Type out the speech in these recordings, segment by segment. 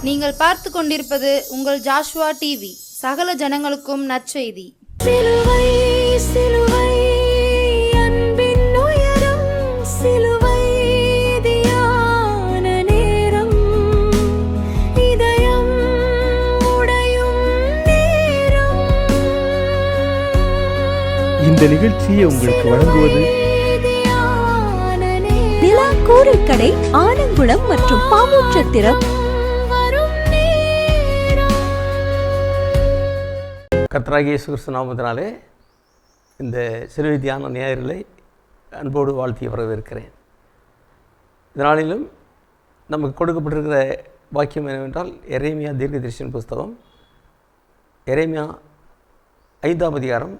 நீங்கள் பார்த்து கொண்டிருப்பது உங்கள் ஜாஷுவா டிவி. சகல ஜனங்களுக்கும் நற்செய்தி. சிலுவை சிலுவை அன்பின் உயரம், சிலுவை தியான நேரம், இதயம் உடையும் நேரம். இந்த நிகழ்ச்சியை உங்களுக்கு வழங்குவது நிலா கோரைக்கடை, ஆலங்குளம் மற்றும் பாவூர்சத்திரம். கர்த்தராகிய இயேசு கிறிஸ்து நாமத்தினாலே இந்த சிலுவை தியான ஞாயிறுகளை அன்போடு வாழ்த்தி வரவேற்கிறேன். இதனாலும் நமக்கு கொடுக்கப்பட்டிருக்கிற வாக்கியம் என்னவென்றால் எரேமியா தீர்க்கதரிசியின் புஸ்தகம், எரேமியா 5ஆம் அதிகாரம்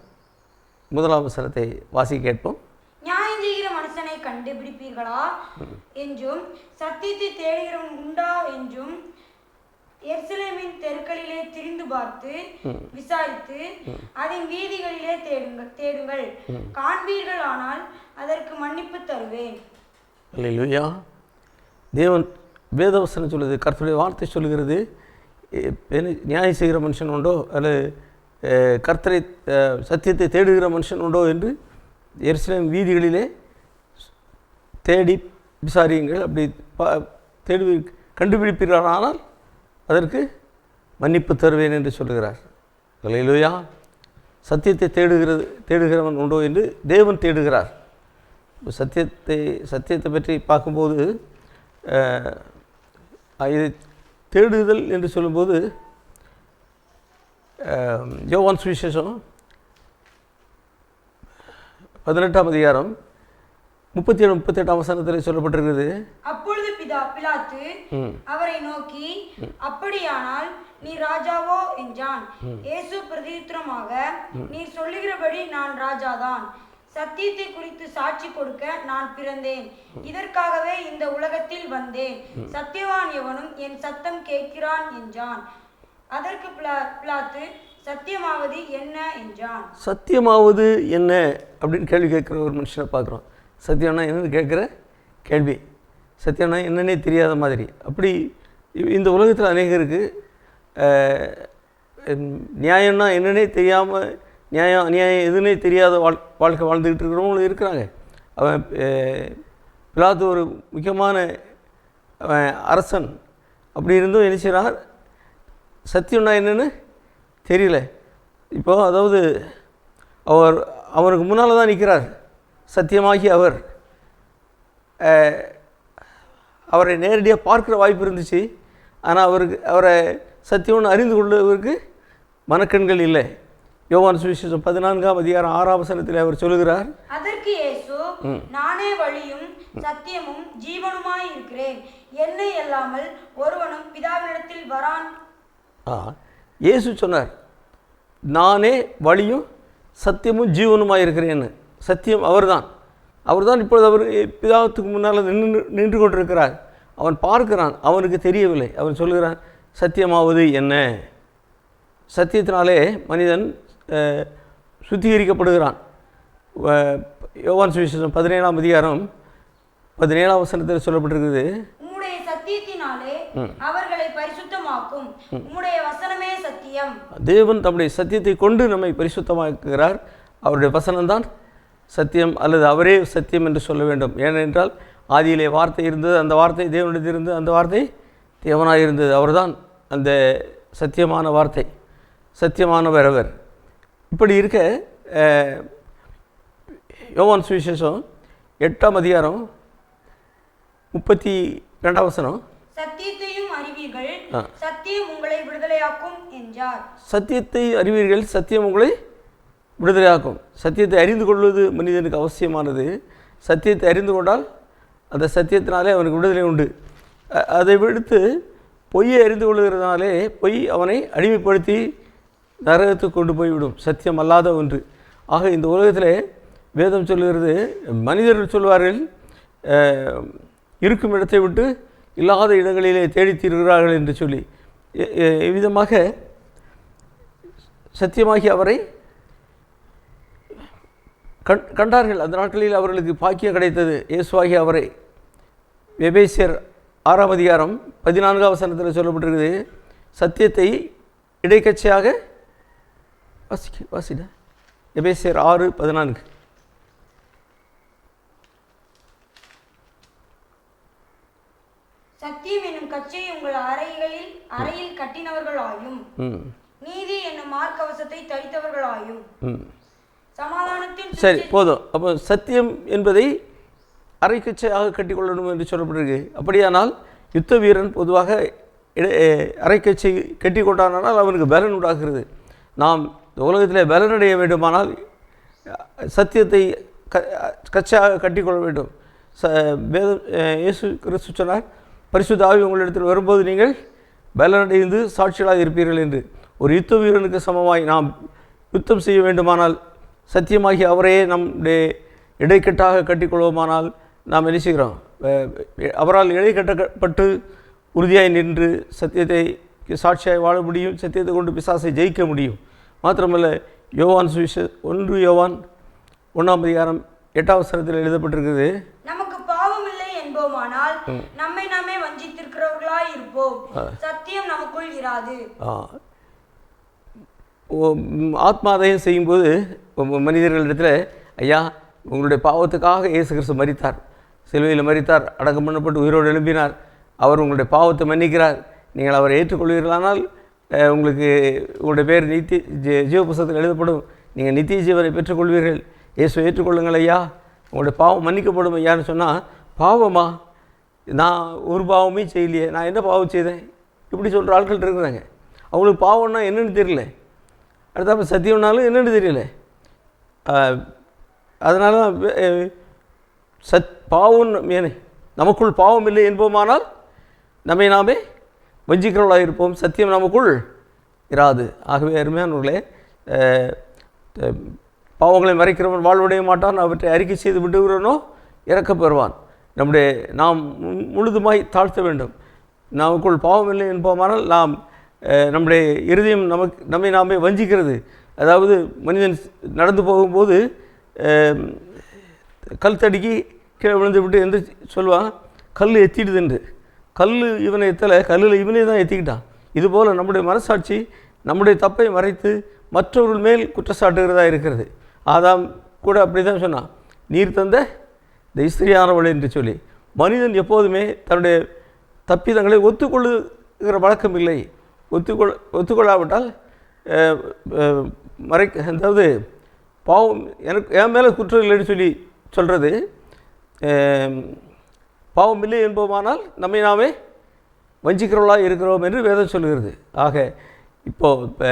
1ஆம் வசனத்தை வாசி கேட்போம். நியாயம் செய்கிற மனுஷனை கண்டுபிடிப்பீர்களா என்றும், சத்தியத்தை தேடுகிறவன் உண்டா என்றும், எருசலேமின் தெருக்களிலே திரிந்து பார்த்து விசாரித்து அதன் வீதிகளிலே தேடுங்கள், காண்பீர்கள், ஆனால் அதற்கு மன்னிப்பு தருவேன். அல்லேலூயா. தேவன் வேதவசனம் சொல்லுது, கர்த்தருடைய வார்த்தை சொல்லுகிறது, நியாயம் செய்கிற மனுஷன் உண்டோ அல்லது கர்த்தரை சத்தியத்தை தேடுகிற மனுஷன் உண்டோ என்று எருசலேம் வீதிகளிலே தேடி விசாரியுங்கள். அப்படி கண்டுபிடிப்பீர்களானால் அதற்கு மன்னிப்பு தருவேன் என்று சொல்லுகிறார். அல்லேலூயா. சத்தியத்தை தேடுகிறவன் உண்டோ என்று தேவன் தேடுகிறார். சத்தியத்தை பற்றி பார்க்கும்போது இதை தேடுதல் என்று சொல்லும்போது யோவான் சுவிசேஷம் 18ஆம் அதிகாரம் 37-38ஆம் வசனத்தில் சொல்லப்பட்டிருக்கிறது. அப்பொழுது பிலாத்து அவரை நோக்கி, அப்படியானால் நீ ராஜாவோ என்றான். இயேசு பிரதியுத்தரமாக, நீ சொல்லுகிறபடி நான் ராஜாதான். சத்தியத்தை குறித்து சாட்சி கொடுக்க நான் பிறந்தேன். இதற்காகவே இந்த உலகத்தில் வந்தேன். சத்தியவான் எவனும் என் சத்தம் கேட்கிறான் என்றான். அதற்கு பிலாத்து, சத்தியமாவது என்ன என்றான். சத்தியமாவது என்ன அப்படின்னு கேள்வி கேட்குற ஒரு மனுஷனை பார்க்குறோம். சத்தியம்னா என்னன்னு கேட்குற கேள்வி, சத்தியம்னா என்னன்னே தெரியாத மாதிரி. அப்படி இந்த உலகத்தில் அநேகருக்கு நியாயம்னா என்னன்னே தெரியாமல், நியாயம் எதுன்னே தெரியாத வாழ்க்கை வாழ்ந்துக்கிட்டு இருக்கிறவங்களும் இருக்கிறாங்க. அவன் பிலாத்து ஒரு முக்கியமான அரசன். அப்படி இருந்தும் என்ன செய்கிறார், சத்தியம்னா என்னன்னு தெரியல. இப்போது அதாவது அவருக்கு முன்னால் தான் நிற்கிறார் சத்தியமாகி. அவரை நேரடியாக பார்க்குற வாய்ப்பு இருந்துச்சு. ஆனால் அவரை சத்தியம்னு அறிந்து கொள்வதற்கு மனக்கண்கள் இல்லை. யோவான் சுவிசேஷம் 14ஆம் அதிகாரம் 6ஆம் வசனத்தில் அவர் சொல்லுகிறார், அதற்கு இயேசு, நானே வழியும் சத்தியமும் ஜீவனுமாய் இருக்கிறேன். என்னை அல்லாமல் ஒருவனும் பிதாவினிடத்தில் வரான். இயேசு சொன்னார், நானே வழியும் சத்தியமும் ஜீவனுமாய் இருக்கிறேன்னு. சத்தியம் அவர்தான். இப்பொழுது அவர் பிதாவுக்கு முன்னால் நின்று கொண்டிருக்கிறார். அவன் பார்க்கிறான், அவனுக்கு தெரியவில்லை. அவன் சொல்லுகிறான், சத்தியமாவது என்ன? சத்தியத்தினாலே மனிதன் சுத்திகரிக்கப்படுகிறான். யோவான் சுவிசேஷம் 17ஆம் அதிகாரம் 17ஆம் வசனத்தில் சொல்லப்பட்டிருக்குது, உம்முடைய சத்தியத்தினாலே அவர்களை பரிசுத்தமாக்கும், உம்முடைய வசனமே சத்தியம். தேவன் தம்முடைய சத்தியத்தை கொண்டு நம்மை பரிசுத்தமாக்குகிறார். அவருடைய வசனம்தான் சத்தியம், அல்லது அவரே சத்தியம் என்று சொல்ல வேண்டும். ஏனென்றால் ஆதியிலே வார்த்தை இருந்தது, அந்த வார்த்தை தேவனிடத்தில் இருந்தது, அந்த வார்த்தை தேவனாக இருந்தது. அவர்தான் அந்த சத்தியமான வார்த்தை, சத்தியமானவர் அவர். இப்படி இருக்க யோவான் சுவிசேஷம் 8ஆம் அதிகாரம் 32ஆம் வசனம், சத்தியத்தையும் அறிவீர்கள், சத்தியம் உங்களை விடுதலையாக்கும் என்றார். சத்தியத்தை அறிவீர்கள், சத்தியம் உங்களை விடுதலையாக்கும். சத்தியத்தை அறிந்து கொள்வது மனிதனுக்கு அவசியமானது. சத்தியத்தை அறிந்து கொண்டால் அந்த சத்தியத்தினாலே அவனுக்கு விடுதலை உண்டு. அதை விடுத்து பொய்யை அறிந்து கொள்கிறதுனாலே பொய் அவனை அடிமைப்படுத்தி நரகத்துக்கு கொண்டு போய்விடும், சத்தியம் அல்லாத ஒன்று. ஆக இந்த உலகத்தில் வேதம் சொல்லுகிறது, மனிதர்கள் சொல்வார்கள், இருக்கும் இடத்தை விட்டு இல்லாத இடங்களிலே தேடித் தீர்கிறார்கள் என்று சொல்லி. இவ்விதமாக சத்தியமாகி அவரை கண்டார்கள். அந்த நாட்களில் அவர்களுக்கு பாக்கியம் கிடைத்தது. இயேசுவாகி அவரை எபேசியர் 6ஆம் அதிகாரம் 14ஆம் வசனத்தில் சொல்லப்பட்டிருக்குது, சத்தியத்தை இடைக்கட்சியாக வாசிட எபேசியர் 6:14. சத்தியம் என்னும் கச்சையை உங்கள் அறையில் கட்டினவர்களாயும் நீதி என்னும் மார்க்கவசத்தை தரித்தவர்களாயும் சமாதானத்தின் சரி போதும். அப்போ சத்தியம் என்பதை அரைக்கச்சையாக கட்டிக்கொள்ளணும் என்று சொல்லப்பட்டிருக்கு. அப்படியானால் யுத்த வீரன் பொதுவாக அரைக்கச்சை கட்டி கொண்டானால் அவனுக்கு பலன் உண்டாகிறது. நாம் இந்த உலகத்தில் பலனடைய வேண்டுமானால் சத்தியத்தை கச்சையாக கட்டிக்கொள்ள வேண்டும். இயேசு கிறிஸ்து சொன்னார், பரிசுத்த ஆவி உங்களிடத்தில் வரும்போது நீங்கள் பலனடைந்து சாட்சிகளாக இருப்பீர்கள் என்று. ஒரு யுத்த வீரனுக்கு சமமாய் நாம் யுத்தம் செய்ய வேண்டுமானால் சத்தியமாகி அவரையே நம்முடைய இடைக்கட்டாக கட்டிக்கொள்வோமானால் நாம் என்ன செய்கிறோம்? அவரால் இடை கட்டப்பட்டு உறுதியாய் நின்று சத்தியத்தை சாட்சியாய் வாழ முடியும். சத்தியத்தை கொண்டு பிசாசை ஜெயிக்க முடியும். மாத்திரமல்ல, யோவான் சுவிசேஷம் 1 யோவான் 1:8 எழுதப்பட்டிருக்கிறது, நமக்கு பாவம் இல்லை என்போமானால் நம்மை நாமே வஞ்சித்திருக்கிறவர்களாய் இருப்போம், சத்தியம் நமக்குள் இராது. ஆத்மாதயம் செய்யும்போது மனிதர்களிடத்தில், ஐயா உங்களுடைய பாவத்துக்காக இயேசு கிறிஸ்து மரித்தார், சிலுவையில் மரித்தார், அடக்கம் பண்ணப்பட்டு உயிரோடு எழும்பினார், அவர் உங்களுடைய பாவத்தை மன்னிக்கிறார், நீங்கள் அவரை ஏற்றுக்கொள்வீர்களானால் உங்களுக்கு உங்களுடைய பேர் ஜீவ புஸ்தகத்தில் எழுதப்படும், நீங்கள் நித்திய ஜீவனை பெற்றுக்கொள்வீர்கள், இயேசுவை ஏற்றுக்கொள்ளுங்கள் ஐயா, உங்களுடைய பாவம் மன்னிக்கப்படும் ஐயான்னு சொன்னால், பாவமா? நான் ஒரு பாவமே செய்யலையே, நான் என்ன பாவம் செய்தேன்? இப்படி சொல்கிற ஆட்கள் இருக்கிறாங்க. அவங்களுக்கு பாவம்னா என்னென்னு தெரியல, அடுத்தாப்ப சத்தியம்னாலும் என்னென்னு தெரியல. அதனால தான் பாவம் நமக்குள் பாவம் இல்லை என்போமானால் நம்மை நாமே வஞ்சிக்கிறவர்களாக இருப்போம், சத்தியம் நமக்குள் இராது. ஆகவே அருமையானவர்களே, பாவங்களை மறைக்கிறவன் வாழ்வடைய மாட்டான், அவற்றை அறிக்கை செய்து விடுகிறவனோ இறக்கப் பெறுவான். நாம் முழுதுமாய் தாழ்த்த வேண்டும். நமக்குள் பாவம் இல்லை என்போமானால் நாம் நம்முடைய இருதயம் நம்மை நாமே வஞ்சிக்கிறது. அதாவது மனிதன் நடந்து போகும்போது கல் தடுக்கி கீழே விழுந்து விட்டு என்று சொல்லுவான், கல் எத்திடுது என்று. கல் இவனை எத்தலை, கல்லில் இவனே தான் எத்திக்கிட்டான். இதுபோல் நம்முடைய மனசாட்சி நம்முடைய தப்பை மறைத்து மற்றவர்கள் மேல் குற்றச்சாட்டுகிறதா இருக்கிறது. ஆதாம் கூட அப்படி தான் சொன்னான், நீர் தந்த இந்த இஸ்திரியானவள் என்று சொல்லி. மனிதன் எப்போதுமே தன்னுடைய தப்பிதங்களை ஒத்துக்கொள்ளுகிற வழக்கம் இல்லை. ஒத்துக்கொள்ளாவிட்டால் அதாவது பாவம் என் மேலே குற்றம் இல்லைன்னு சொல்லி சொல்கிறது, பாவம் இல்லை என்போமானால் நம்மை நாமே வஞ்சிக்கிறவர்களாக இருக்கிறோம் என்று வேதம் சொல்லுகிறது. ஆக இப்போது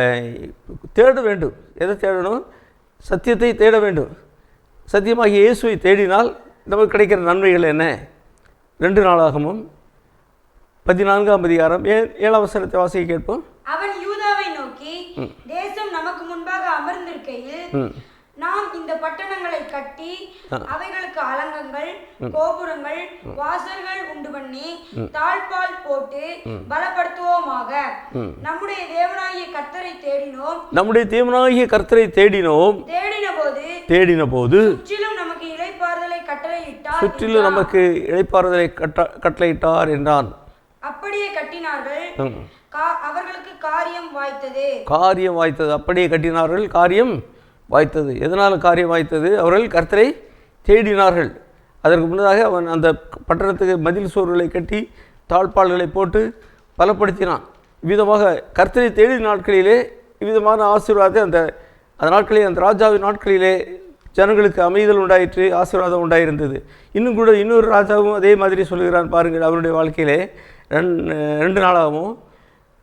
தேட வேண்டும். எதை தேடணும்? சத்தியத்தை தேட வேண்டும். சத்தியமாகிய இயேசுவை தேடினால் நமக்கு கிடைக்கிற நன்மைகள் என்ன? 2 நாளாகமும் 14ஆம் அதிகாரம் 7ஆம் வசனத்தை வாசிக்க கேட்போம். அவன் யூதாவை நோக்கி, தேசம் நமக்கு முன்பாக அமர்ந்திருக்கையில் நாம் இந்த பட்டணங்களை கட்டி அவைகளுக்கு அலங்கங்கள், கோபுரங்கள், வாசல்கள் உண்டு பண்ணி தாழ்பால் போட்டு பலப்படுத்துவோமாக. நம்முடைய தேவனாகிய கர்த்தரை தேடினோம். தேடின போது சுற்றிலும் நமக்கு இளைப்பாறுதலை கட்டளையிட்டார் என்றான். அப்படியே கட்டினார்கள், அவர்களுக்கு காரியம் வாய்த்தது. அப்படியே கட்டினார்கள், காரியம் வாய்த்தது. எதனால் காரியம் வாய்த்தது? அவர்கள் கர்த்தரை தேடினார்கள். அதற்கு முன்னதாக அவன் அந்த பட்டணத்துக்கு மதில் சுவர்களை கட்டி தாழ்பால்களை போட்டு பலப்படுத்தினான். இவ்விதமாக கர்த்தரை தேடின நாட்களிலே இவ்விதமான ஆசீர்வாதத்தை அந்த நாட்களிலே, அந்த ராஜாவின் நாட்களிலே ஜனங்களுக்கு அமைதல் உண்டாயிற்று, ஆசீர்வாதம் உண்டாயிருந்தது. இன்னும் கூட இன்னொரு ராஜாவும் அதே மாதிரி சொல்லுகிறான் பாருங்கள். அவருடைய வாழ்க்கையிலே 2 நாளாகவும்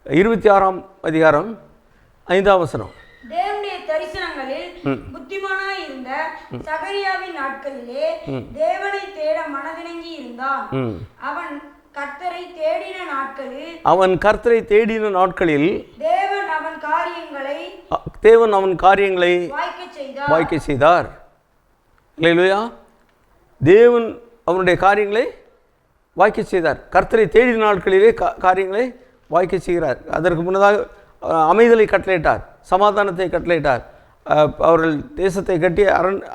26ஆம் அதிகாரம் 5ஆம் வசனம். தேவனுடைய தரிசனங்களில் புத்திமானாய் இருந்த சகரியாவின் நாட்களிலே தேவனை தேட மனதிணங்கி இருந்தான். அவன் கர்த்தரை தேடின நாட்களில் தேவன் அவன் காரியங்களை வாய்க்க செய்தார். அல்லேலூயா. தேவன் அவனுடைய காரியங்களை வாய்க்க செய்தார். கர்த்தரை தேடின நாட்களிலே காரியங்களை வாய்க்க செய்கிறார். அதற்கு முன்னதாக அமைதலை கட்டளையிட்டார், சமாதானத்தை கட்டளையிட்டார். அவர்கள் தேசத்தை கட்டி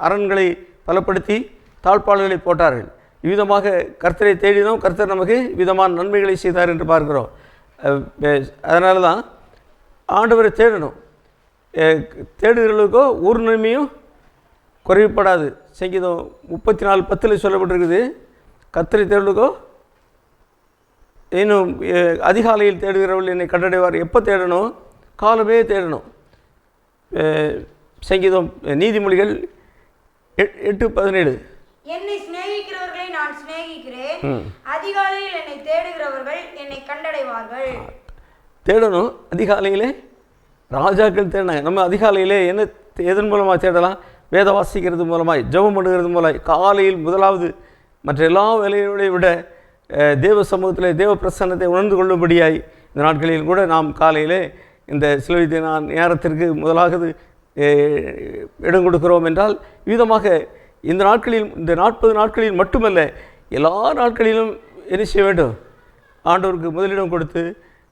அரண்களை பலப்படுத்தி தாழ்பால்களை போட்டார்கள். இவ்விதமாக கர்த்தரை தேடினோம், கர்த்தர் நமக்கு விதமான நன்மைகளை செய்தார் என்று பார்க்கிறோம். அதனால தான் ஆண்டவரை தேடணும். தேடுகிறவர்களுக்கோ ஒரு நன்மையும் குறைவுபடாது. சங்கீதம் 34:10 சொல்லப்பட்டிருக்குது, கர்த்தரை தேடுவதற்கோ இன்னும் அதிகாலையில் தேடுகிறவர்கள் என்னை கண்டடைவார். எப்போ தேடணும்? காலமே தேடணும். சங்கீதம் நீதிமொழிகள் 8:17 என்னை சிநேகிக்கிறவர்களை நான் சிநேகிக்கிறேன், அதிகாலையில் என்னை தேடுகிறவர்கள் என்னை கண்டடைவார்கள். தேடணும். அதிகாலையிலே ராஜாக்கள் தேடினாங்க. நம்ம அதிகாலையிலே என்ன எதன் மூலமாக தேடலாம்? வேத வாசிக்கிறது மூலமாய், ஜெபம் பண்ணுகிறது மூலமாய், காலையில் முதலாவது மற்ற எல்லா வேலைகளை விட தேவ சமூகத்தில் தேவ பிரசன்னத்தை உணர்ந்து கொள்ளும்படியாய் இந்த நாட்களில் கூட நாம் காலையிலே இந்த சிலுவை நேரத்திற்கு முதலாவது இடம் கொடுக்கிறோம் என்றால், விதமாக இந்த நாட்களில், இந்த 40 நாட்களில் மட்டுமல்ல, எல்லா நாட்களிலும் என்ன செய்ய வேண்டும்? ஆண்டவருக்கு முதலிடம் கொடுத்து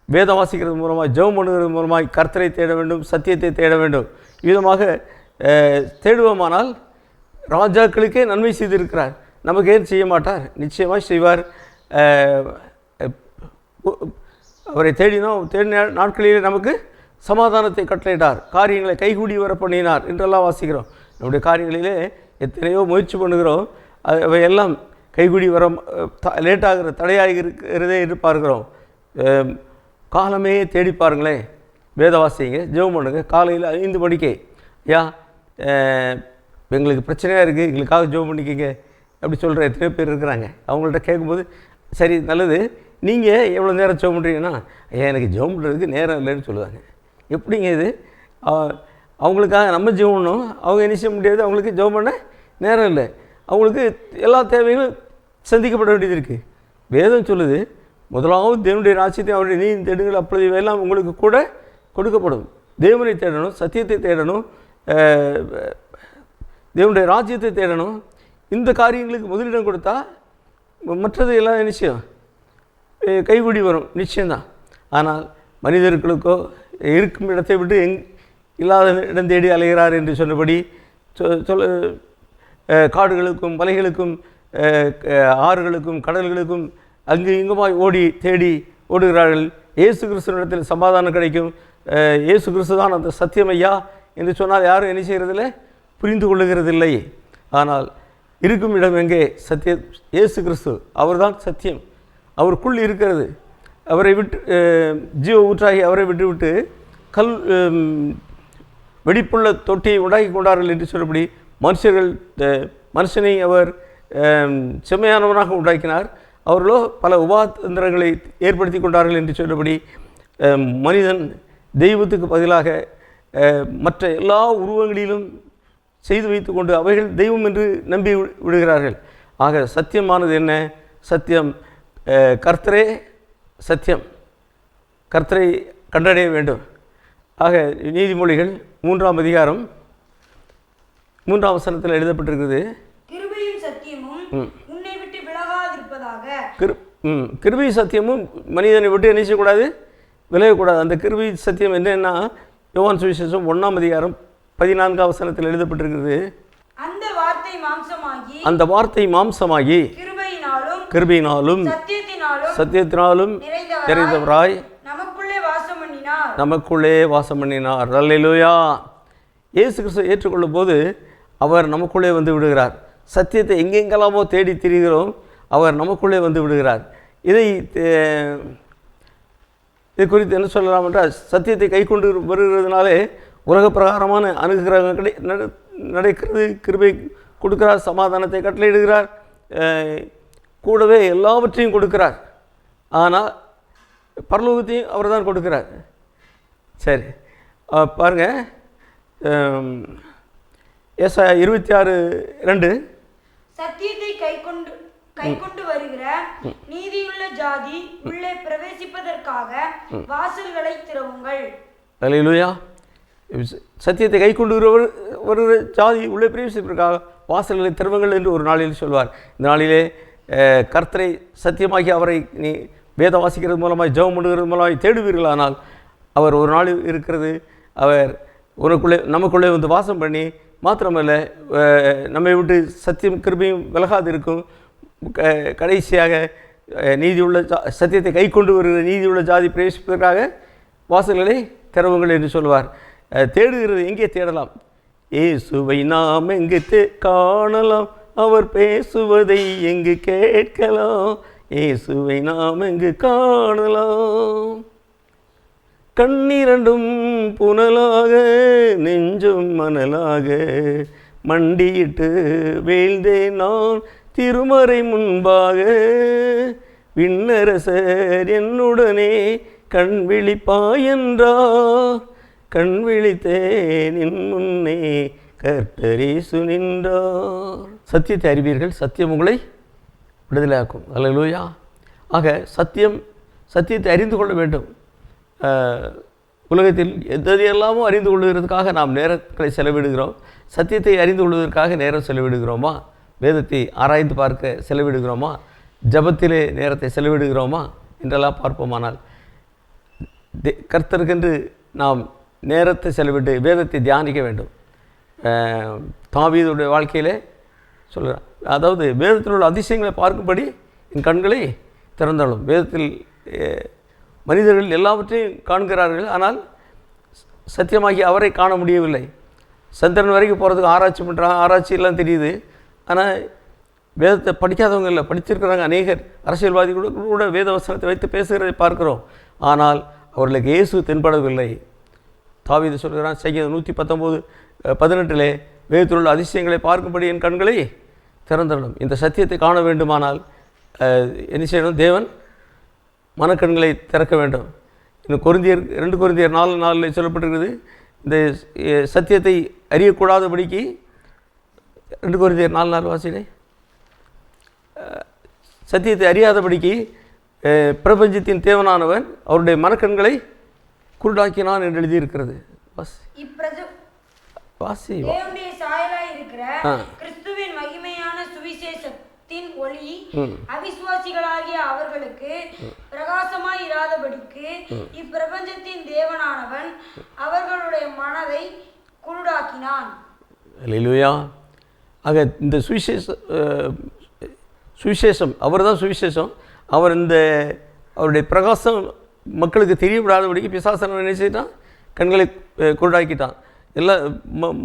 வேதம் வாசிக்கிறது மூலமாக, ஜெபம் பண்ணுகிறது மூலமாக கர்த்தரை தேட வேண்டும், சத்தியத்தை தேட வேண்டும். விதமாக தேடுவோமானால் ராஜாக்களுக்கே நன்மை செய்திருக்கிறார். நமக்கு ஏன் செய்ய மாட்டார்? நிச்சயமாக செய்வார். அவரை தேடின நாட்களிலே நமக்கு சமாதானத்தை கட்டளையிட்டார், காரியங்களை கைகூடி வர பண்ணினார் என்றெல்லாம் வாசிக்கிறோம். நம்முடைய காரியங்களிலே எத்தனையோ முயற்சி பண்ணுகிறோம், அவையெல்லாம் கைகூடி வர லேட்டாகிற தடையாக இருக்கிறதே என்று பார்க்கிறோம். காலமே தேடி பாருங்களேன், வேதவாசிங்க, ஜெபம் பண்ணுங்க. காலையில் 5 மணிக்கே, எங்களுக்கு பிரச்சனையாக இருக்குது, எங்களுக்காக ஜெபம் பண்ணிக்கிங்க அப்படி சொல்கிற எத்தனையோ பேர் இருக்கிறாங்க. அவங்கள்ட்ட கேட்கும்போது, சரி நல்லது, நீங்கள் எவ்வளோ நேரம் ஜெபம் பண்ணுறீங்கன்னா, எனக்கு ஜெபம் பண்ணுறதுக்கு நேரம் இல்லைன்னு சொல்லுவாங்க. எப்படிங்க இது? அவங்களுக்காக நம்ம ஜெபம் பண்ணணும், அவங்க என்ன செய்ய முடியாது, அவங்களுக்கு ஜெபம் பண்ண நேரம் இல்லை. அவங்களுக்கு எல்லா தேவைகளும் சந்திக்கப்பட வேண்டியது இருக்குது. வேதம் சொல்லுது, முதலாவது தேவனுடைய ராஜ்யத்தை அவருடைய நீதி தேடுங்கள், அப்பொழுது இவையெல்லாம் உங்களுக்கு கூட கொடுக்கப்படும். தேவனை தேடணும், சத்தியத்தை தேடணும், தேவனுடைய ராஜ்யத்தை தேடணும். இந்த காரியங்களுக்கு முதலிடம் கொடுத்தா மற்றது எல்லாம் நிச்சயம் கைகூடி வரும், நிச்சயம்தான். ஆனால் மனிதர்களுக்கோ இருக்கும் இடத்தை விட்டு இல்லாத இடம் தேடி அலைகிறார் என்று சொன்னபடி காடுகளுக்கும் மலைகளுக்கும் ஆறுகளுக்கும் கடல்களுக்கும் அங்கு இங்குமாய் தேடி ஓடுகிறார்கள். இயேசு கிறிஸ்துவிடத்தில் சமாதானம் கிடைக்கும், இயேசு கிறிஸ்து தான் அந்த சத்தியம் ஐயா என்று சொன்னால் யாரும் என்ன செய்கிறதில்லை, புரிந்து கொள்ளுகிறதில்லை. ஆனால் இருக்கும் இடம் எங்கே? சத்தியம், இயேசு கிறிஸ்து, அவர்தான் சத்தியம், அவருக்குள் இருக்கிறது. அவரை விட்டு ஜீவ ஊற்றாகி அவரை விட்டு வெடிப்புள்ள தொட்டியை உண்டாக்கி கொண்டார்கள் என்று சொல்லபடி மனுஷனை அவர் செம்மையானவனாக உண்டாக்கினார். அவர்களோ பல உபாதந்திரங்களை ஏற்படுத்தி கொண்டார்கள் என்று சொல்லபடி மனிதன் தெய்வத்துக்கு பதிலாக மற்ற எல்லா உருவங்களிலும் செய்து வைத்து கொண்டு அவைகள் தெய்வம் என்று நம்பி விடுகிறார்கள். ஆக சத்தியமானது என்ன? சத்தியம் கர்த்தரே சத்தியம், கர்த்தரை கண்டடைய வேண்டும். ஆக நீதிமொழிகள் 3ஆம் அதிகாரம் 3ஆம் வசனத்தில் எழுதப்பட்டிருக்கிறது, கிருபையும் சத்தியமும் உன்னை விட்டு விலகாதிருப்பதாக. கிருபை சத்தியமும் மனிதனை விட்டு என்ன செய்யக்கூடாது, விலகக்கூடாது. அந்த கிருபை சத்தியம் என்னன்னா, யோவான் சுவிசேஷம் 1ஆம் அதிகாரம் 14ஆம் வசனத்தில் எழுதப்பட்டிருக்கிறது, அந்த வார்த்தை மாம்சமாகி கிருபையினாலும் சத்தியத்தினாலும் நிறைந்தவராய் நமக்குள்ளே வாசம் பண்ணினார். அல்லேலூயா. இயேசு கிறிஸ்துவை ஏற்றுக்கொள்ளும் போது அவர் நமக்குள்ளே வந்து விடுகிறார். சத்தியத்தை எங்கெங்கெல்லாமோ தேடி திரிகிறோம், அவர் நமக்குள்ளே வந்து விடுகிறார். இது குறித்து என்ன சொல்லலாம் என்றால், சத்தியத்தை கை கொண்டு வருகிறதுனாலே உலக பிரகாரமான அணுகுகிற நடக்கிறது. கிருபை கொடுக்கிறார், சமாதானத்தை கட்டளையிடுகிறார், கூடவே எல்லாவற்றையும் கொடுக்கிறார். ஆனால் பரலோகத்தையும் அவர் தான் கொடுக்கிறார். சரி பாருங்கள், ஏசாயா 26:2, சத்தியத்தை கைக்கொண்டு வருகிற நீதியுள்ள ஜாதி உள்ளே பிரவேசிப்பதற்காக வாசல்களை திறவுங்கள். அல்லேலூயா. சத்தியத்தை கைக்கொண்டு வருகிற ஜாதி உள்ளே பிரவேசிப்பதற்காக வாசல்களை திறவுங்கள் என்று ஒரு நாளில் சொல்வார். இந்த நாளிலே கர்த்தரை சத்தியமாகி அவரை நீ வேத வாசிக்கிறது மூலமாய் ஜெபம் பண்ணுகிறது மூலமாய் தேடுவீர்களானால் அவர் ஒரு நாள் இருக்கிறது, அவர் நமக்குள்ளே வந்து வாசம் பண்ணி மாத்திரமல்ல நம்மை விட்டு சத்தியம் கிருபையும் விலகாது இருக்கும். கடைசியாக நீதியுள்ள சத்தியத்தை கை கொண்டு வருகிற நீதியுள்ள ஜாதி பிரவேசிப்பதற்காக வாசல்களை திறவுங்கள் என்று சொல்வார். தேடுகிறது எங்கே தேடலாம்? இயேசுவை நாம் எங்கு காணலாம், அவர் பேசுவதை எங்கு கேட்கலாம், இயேசுவை நாம் எங்கு காணலாம். கண்ணிரண்டும் புனலாக நெஞ்சும் மணலாக மண்டியிட்டு வீழ்ந்தேன் நான் திருமறை முன்பாக, விண்ணரசர் என்னுடனே கண் விழிப்பாய் என்றார், கண் விழித்தேன் என் முன்னே கர்த்தரேசு நின்றார். சத்தியத்தை அறிவீர்கள், சத்தியம் உங்களை விடுதலையாக்கும். அல்லேலூயா. ஆக சத்தியத்தை அறிந்து கொள்ள வேண்டும். உலகத்தில் எதையெல்லாமோ அறிந்து கொள்வதற்காக நாம் நேரங்களை செலவிடுகிறோம். சத்தியத்தை அறிந்து கொள்வதற்காக நேரம் செலவிடுகிறோமா? வேதத்தை ஆராய்ந்து பார்க்க செலவிடுகிறோமா? ஜபத்திலே நேரத்தை செலவிடுகிறோமா என்றெல்லாம் பார்ப்போமானால், கர்த்தருக்கென்று நாம் நேரத்தை செலவிட்டு வேதத்தை தியானிக்க வேண்டும். தாவீதுடைய வாழ்க்கையிலே சொல்கிறார், அதாவது வேதத்தில் உள்ள அதிசயங்களை பார்க்கும்படி என் கண்களை திறந்தாலும். வேதத்தில் மனிதர்கள் எல்லாவற்றையும் காண்கிறார்கள், ஆனால் சத்தியமாகி அவரை காண முடியவில்லை. சந்திரன் வரைக்கும் போகிறதுக்கு ஆராய்ச்சி பண்ணுறாங்க, ஆராய்ச்சியெல்லாம் தெரியுது. ஆனால் வேதத்தை படிக்காதவங்க இல்லை, படிச்சிருக்கிறாங்க. அநேகர் அரசியல்வாதிகள் கூட வேத வசனத்தை வைத்து பேசுகிறதை பார்க்குறோம். ஆனால் அவர்களுக்கு இயேசு தென்படவில்லை. தாவீது சொல்கிறான் சங்கீதம் 119:18 வேதத்தில் உள்ள அதிசயங்களை பார்க்கும்படி என் கண்களை திறந்துவிடும். இந்த சத்தியத்தை காண வேண்டுமானால் என்ன செய்யணும்? தேவன் மனக்கண்களை திறக்க வேண்டும். இன்னும் 2 கொரிந்தியர் 4:4 சொல்லப்பட்டிருக்கிறது, இந்த சத்தியத்தை அறியக்கூடாதபடிக்கு. 2 கொரிந்தியர் 4:4 வாசினே. சத்தியத்தை அறியாதபடிக்கு பிரபஞ்சத்தின் தேவனானவன் அவருடைய மனக்கண்களை குருடாக்கினான் என்று எழுதியிருக்கிறது. வாசி. தேவனுடைய சாயலாய் இருக்கிற கிறிஸ்துவின் மகிமையான சுவிசேஷத்தின் ஒளி அவிசுவாசிகளாகிய அவர்களுக்கு பிரகாசமாய் இராதபடிக்கு இப்பிரபஞ்சத்தின் தேவனானவன் அவர்களுடைய மனதை குருடாக்கினான். அல்லேலூயா. ஆக இந்த சுவிசேஷம் அவர் தான் சுவிசேஷம். அவர் அவருடைய பிரகாசம் மக்களுக்கு தெரியப்படாதபடிக்கு பிசாசன் என்ன செய்தான்? கண்களை குருடாக்கிட்டான். எல்லா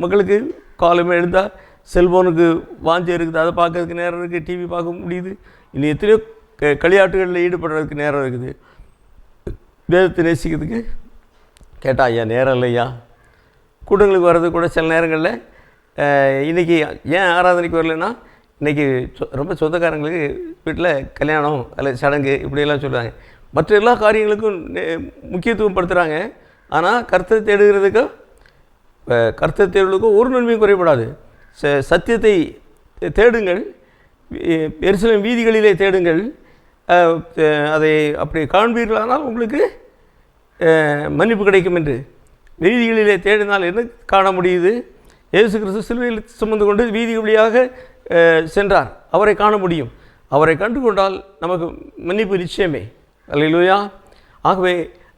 மக்களுக்கு காலமே எழுந்தால் செல்ஃபோனுக்கு வாஞ்சி இருக்குது, அதை பார்க்கறதுக்கு நேரம் இருக்குது, டிவி பார்க்க முடியுது, இன்னும் எத்தனையோ களியாட்டுகளில் ஈடுபடுறதுக்கு நேரம் இருக்குது. வேதத்தை நேசிக்கிறதுக்கு கேட்டால் ஐயா நேரம் இல்லையா. கூட்டங்களுக்கு வர்றது கூட சில நேரங்களில் இன்றைக்கி ஏன் ஆராதனைக்கு வரலைன்னா, இன்றைக்கி ரொம்ப சொந்தக்காரங்களுக்கு வீட்டில் கல்யாணம் அல்லது சடங்கு இப்படியெல்லாம் சொல்கிறாங்க. மற்ற எல்லா காரியங்களுக்கும் முக்கியத்துவம் படுத்துகிறாங்க. ஆனால் கர்த்தரை தேடுவதற்கும் ஒரு நன்மையும் குறைபடாது. சத்தியத்தை தேடுங்கள், எருசலேம் வீதிகளிலே தேடுங்கள், அதை அப்படி காண்பீர்களானால் உங்களுக்கு மன்னிப்பு கிடைக்கும் என்று. வீதிகளிலே தேடினால் என்ன காண முடியுது? இயேசு கிறிஸ்து சிலுவையில் சுமந்து கொண்டு வீதி வழியாக சென்றார், அவரை காண முடியும். அவரை கண்டு கொண்டால் நமக்கு மன்னிப்பு நிச்சயமே. அல்லேலூயா. ஆகவே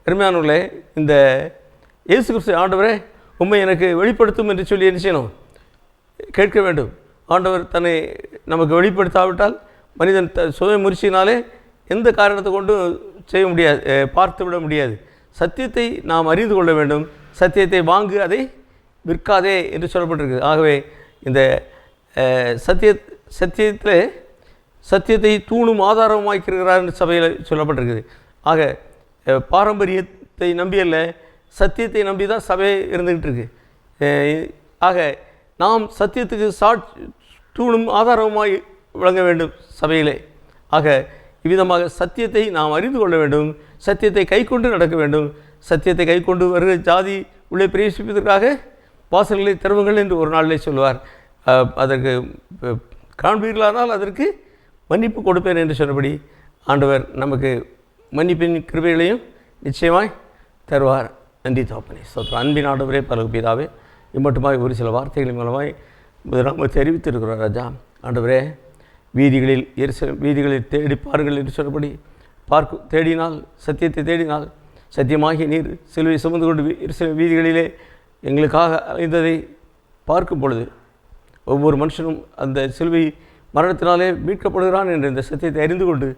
அருமையானவர்களே, இந்த இயேசு கிறிஸ்து ஆண்டவரே உண்மை எனக்கு வெளிப்படுத்தும் என்று சொல்லி என்ன செய்யணும்? கேட்க வேண்டும். ஆண்டவர் தன்னை நமக்கு வெளிப்படுத்தாவிட்டால் மனிதன் சுய முயற்சியினாலே எந்த காரணத்தை கொண்டு செய்ய முடியாது, பார்த்து விட முடியாது. சத்தியத்தை நாம் அறிந்து கொள்ள வேண்டும். சத்தியத்தை வாங்கு, அதை விற்காதே என்று சொல்லப்பட்டிருக்குது. ஆகவே இந்த சத்தியத்தை தூணும் ஆதாரமாக்கிறார் என்று சபையில் சொல்லப்பட்டிருக்குது. ஆக பாரம்பரியத்தை நம்பியல்ல, சத்தியத்தை நம்பி தான் சபை இருந்துக்கிட்டு இருக்கு. ஆக நாம் சத்தியத்துக்கு தூணும் ஆதாரமாய் விளங்க வேண்டும் சபையிலே. ஆக இவ்விதமாக சத்தியத்தை நாம் அறிந்து கொள்ள வேண்டும், சத்தியத்தை கை கொண்டு நடக்க வேண்டும். சத்தியத்தை கை கொண்டு வருகிற ஜாதி உள்ளே பிரவேசிப்பதற்காக வாசல்களை திறவுங்கள் என்று ஒரு நாளிலே சொல்வார். அதற்கு காண்பீர்களானால் அதற்கு மன்னிப்பு கொடுப்பேன் என்று சொன்னபடி ஆண்டவர் நமக்கு மன்னிப்பின் கிருபைகளையும் நிச்சயமாய் தருவார். நன்றி தகப்பனே, ஸ்தோத்திரம். அன்பின் ஆண்டவரே, பரலோக பிதாவே, இம்மட்டுமாய் ஒரு சில வார்த்தைகளின் மூலமாய் முதலாமல் தெரிவித்திருக்கிறார் ராஜா. ஆண்டவரே, வீதிகளில் தேடி பாருங்கள் என்று சொன்னபடி தேடினால், சத்தியத்தை தேடினால் சத்தியமாகி நீர் சிலுவை சுமந்து கொண்டு வீதிகளிலே எங்களுக்காக அலைந்ததை பார்க்கும் பொழுது ஒவ்வொரு மனுஷனும் அந்த சிலுவை மரணத்தினாலே மீட்கப்படுகிறான் என்ற இந்த சத்தியத்தை அறிந்து கொண்டு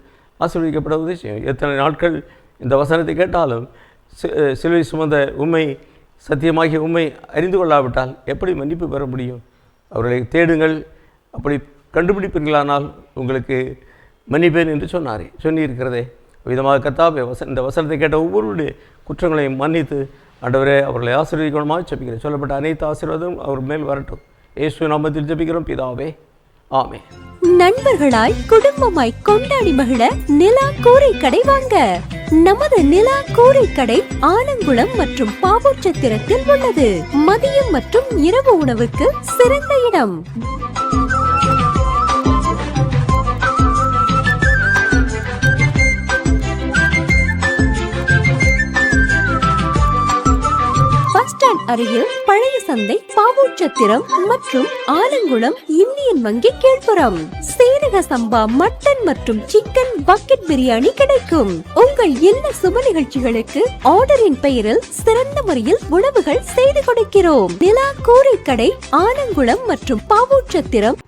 ஆசீர்வதிக்கப்பட உதவி செய்யும். எத்தனை நாட்கள் இந்த வசனத்தை கேட்டாலும் சிலுவை சுமந்த உண்மை சத்தியமாகிய உண்மை அறிந்து கொள்ளாவிட்டால் எப்படி மன்னிப்பு பெற முடியும்? அவர்களை தேடுங்கள், அப்படி கண்டுபிடிப்பீர்களானால் உங்களுக்கு மன்னிப்பேன் என்று சொன்னிருக்கிறதே. விதமாக கர்த்தாவே இந்த வசனத்தை கேட்ட ஒவ்வொருடைய குற்றங்களையும் மன்னித்து ஆண்டவரே அவர்களை ஆசீர்வதிக்கணுமாக ஜெபிக்கிறேன். சொல்லப்பட்ட அனைத்து ஆசீர்வாதம் அவர் மேல் வரட்டும். இயேசு நாமத்தில் ஜெபிக்கிறோம் பிதாவே, ஆமென். நண்பர்களாய் குடும்பமாய் கொண்டாடி மகிழ நிலா கூரை கடை வாங்க. நமது நிலா கூரை கடை ஆலங்குளம் மற்றும் பாவூர்சத்திரத்தில் உள்ளது. மதியம் மற்றும் இரவு உணவுக்கு சிறந்த இடம். அருகில் பழைய சந்தை, பாவூர்சத்திரம் மற்றும் ஆலங்குளம் இந்தியன் வங்கி கீழ்ப்புறம். சீரக சம்பா மட்டன் மற்றும் சிக்கன் பக்கெட் பிரியாணி கிடைக்கும். உங்கள் இல்ல சுப நிகழ்ச்சிகளுக்கு ஆர்டரின் பெயரில் சிறந்த முறையில் உணவுகள் செய்து கொடுக்கிறோம். நிலா கூரை கடை ஆலங்குளம் மற்றும் பாவூர்சத்திரம்.